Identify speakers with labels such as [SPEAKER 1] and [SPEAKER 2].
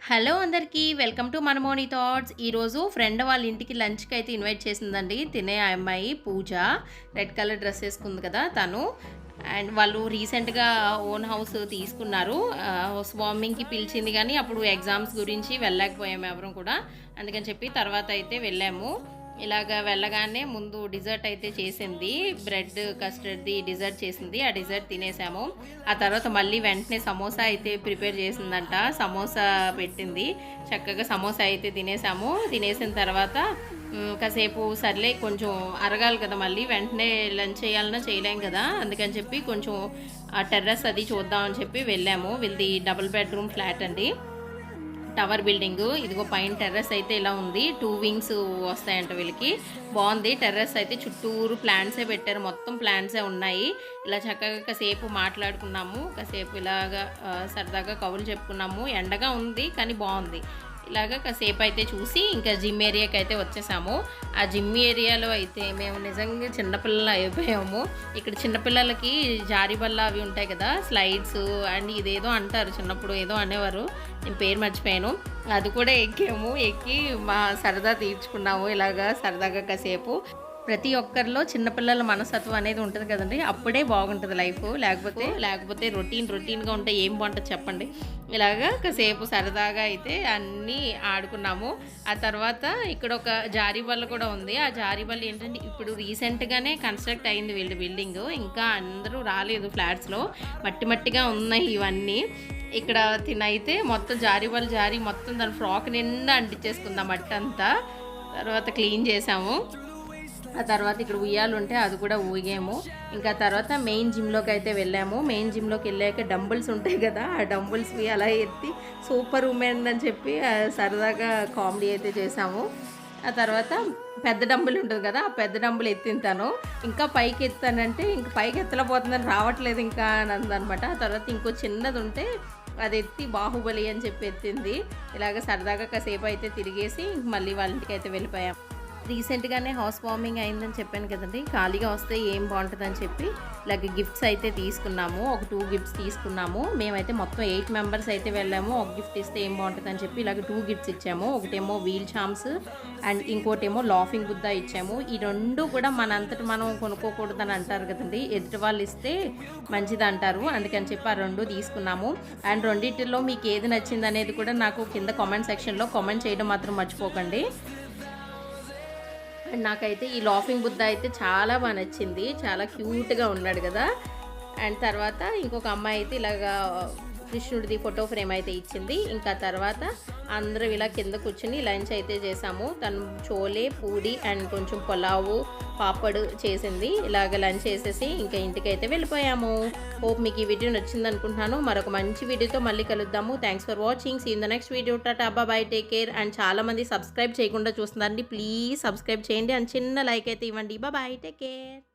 [SPEAKER 1] Hello అందరికీ welcome to మనమోని thoughts. ఈరోజు friend వాళ్ళ ఇంటికి లంచ్కి అయితే ఇన్వైట్ చేసిందండి. తినే ఆ అమ్మాయి పూజ రెడ్ కలర్ డ్రెస్ వేసుకుంది కదా తను. అండ్ వాళ్ళు రీసెంట్గా ఓన్ హౌస్ తీసుకున్నారు. హౌస్ వార్మింగ్కి పిలిచింది కానీ అప్పుడు ఎగ్జామ్స్ గురించి వెళ్ళలేకపోయాము ఎవరం కూడా. అందుకని చెప్పి తర్వాత అయితే వెళ్ళాము. ఇలాగ వెళ్ళగానే ముందు డిజర్ట్ అయితే చేసింది, బ్రెడ్ కస్టర్డ్ది డిజర్ట్ చేసింది. ఆ డిజర్ట్ తినేసాము. ఆ తర్వాత మళ్ళీ వెంటనే సమోసా అయితే ప్రిపేర్ చేసిందంట. సమోసా పెట్టింది. చక్కగా సమోసా అయితే తినేసాము. తినేసిన తర్వాత కాసేపు సర్లే కొంచెం అరగాలి కదా, మళ్ళీ వెంటనే లంచ్ చేయాలన్నా చేయలేం కదా, అందుకని చెప్పి కొంచెం ఆ టెర్రస్ అది చూద్దామని చెప్పి వెళ్ళాము. వీళ్ళది డబుల్ బెడ్రూమ్ ఫ్లాట్ అండి, టవర్ బిల్డింగ్. ఇదిగో పైన టెర్రస్ అయితే ఇలా ఉంది, 2 వింగ్స్ వస్తాయంట వీళ్ళకి. బాగుంది టెర్రస్ అయితే, చుట్టూరు ప్లాంట్సే పెట్టారు, మొత్తం ప్లాంట్సే ఉన్నాయి. ఇలా చక్కగా కాసేపు మాట్లాడుకున్నాము, కాసేపు ఇలాగా సరదాగా కబుర్లు చెప్పుకున్నాము. ఎండగా ఉంది కానీ బాగుంది. ఇలాగ కాసేపు అయితే చూసి ఇంకా జిమ్ ఏరియాకి అయితే వచ్చేసాము. ఆ జిమ్ ఏరియాలో అయితే మేము నిజంగా చిన్నపిల్లలు అయిపోయాము. ఇక్కడ చిన్నపిల్లలకి జారిబల్ల అవి ఉంటాయి కదా, స్లైడ్స్ అండ్ ఇదేదో అంటారు, చిన్నప్పుడు ఏదో అనేవారు, నేను పేరు మర్చిపోయాను. అది కూడా ఎక్కాము. ఎక్కి మా సరదా తీర్చుకున్నాము. ఇలాగా సరదాగా కాసేపు. ప్రతి ఒక్కరిలో చిన్నపిల్లల మనస్తత్వం అనేది ఉంటుంది కదండి, అప్పుడే బాగుంటుంది లైఫ్. లేకపోతే రొటీన్గా ఉంటే ఏం బాగుంటుంది చెప్పండి. ఇలాగా కాసేపు సరదాగా అయితే అన్నీ ఆడుకున్నాము. ఆ తర్వాత ఇక్కడ ఒక జారీ బల్ల కూడా ఉంది. ఆ జారీ బల్ల ఏంటంటే ఇప్పుడు రీసెంట్గానే కన్స్ట్రక్ట్ అయింది వీళ్ళ బిల్డింగ్, ఇంకా అందరూ రాలేదు ఫ్లాట్స్లో, మట్టిగా ఉన్నాయి ఇవన్నీ. ఇక్కడ తినైతే మొత్తం జారీ మొత్తం దాని ఫ్రాక్ నిండా అంటించేసుకుంది ఆ మట్టి అంతా. తర్వాత క్లీన్ చేసాము. ఆ తర్వాత ఇక్కడ ఉయ్యాలు ఉంటే అది కూడా ఊగాము. ఇంకా తర్వాత మెయిన్ జిమ్లోకి అయితే వెళ్ళాము. మెయిన్ జిమ్లోకి వెళ్ళాక డంబుల్స్ ఉంటాయి కదా, ఆ డంబుల్స్వి అలా ఎత్తి సూపర్ ఉమెన్ అని చెప్పి సరదాగా కామెడీ అయితే చేసాము. ఆ తర్వాత పెద్ద డంబుల్ ఉంటుంది కదా, ఆ పెద్ద డంబుల్ ఎత్తింతాను. ఇంకా పైకి ఎత్తానంటే ఇంక పైకి ఎత్తలేకపోతుందని రావట్లేదు ఇంకా అని అందనమాట. ఆ తర్వాత ఇంకో చిన్నది ఉంటే అది ఎత్తి బాహుబలి అని చెప్పి ఎత్తింది. ఇలాగ సరదాగా కాసేపు అయితే తిరిగేసి మళ్ళీ వాళ్ళ ఇంటికి అయితే వెళ్ళిపోయాం. రీసెంట్గానే హౌస్ వార్మింగ్ అయిందని చెప్పాను కదండి, ఖాళీగా వస్తే ఏం బాగుంటుందని చెప్పి ఇలాగ గిఫ్ట్స్ అయితే తీసుకున్నాము. ఒక 2 గిఫ్ట్స్ తీసుకున్నాము. మేమైతే మొత్తం 8 మెంబర్స్ అయితే వెళ్ళాము. ఒక గిఫ్ట్ ఇస్తే ఏం బాగుంటుందని చెప్పి ఇలాగ 2 గిఫ్ట్స్ ఇచ్చాము. ఒకటేమో వీల్ చామ్స్ అండ్ ఇంకోటేమో లాఫింగ్ బుద్ధ ఇచ్చాము. ఈ 2 కూడా మనంతట మనం కొనుక్కోకూడదని అంటారు కదండి, ఎదుటి వాళ్ళు ఇస్తే మంచిది అంటారు, అందుకని చెప్పి ఆ 2 తీసుకున్నాము. అండ్ రెండింటిలో మీకు ఏది నచ్చింది అనేది కూడా నాకు కింద కామెంట్ సెక్షన్లో కామెంట్ చేయడం మాత్రం మర్చిపోకండి. అండ్ నాకైతే ఈ లాఫింగ్ బుద్ధ అయితే చాలా బాగా నచ్చింది, చాలా క్యూట్గా ఉన్నాడు కదా. అండ్ తర్వాత ఇంకొక అమ్మాయి అయితే ఇలాగా కృష్ణుడిది ఫోటో ఫ్రేమ్ అయితే ఇచ్చింది. ఇంకా తర్వాత అందరం ఇలా కింద కూర్చుని లంచ్ అయితే చేసాము. తను చోలే పూడి అండ్ కొంచెం పులావు పాపడు చేసింది. ఇలాగ లంచ్ చేసేసి ఇంకా ఇంటికి అయితే వెళ్ళిపోయాము. హోప్ మీకు ఈ వీడియో నచ్చింది అనుకుంటున్నాను. మరొక మంచి వీడియోతో మళ్ళీ కలుద్దాము. Thanks for watching. See in the next video. Tata bye, take care. And చాలామంది సబ్స్క్రైబ్ చేయకుండా చూస్తున్నారండి, ప్లీజ్ సబ్స్క్రైబ్ చేయండి అండ్ చిన్న లైక్ అయితే ఇవ్వండి. Bye, take care.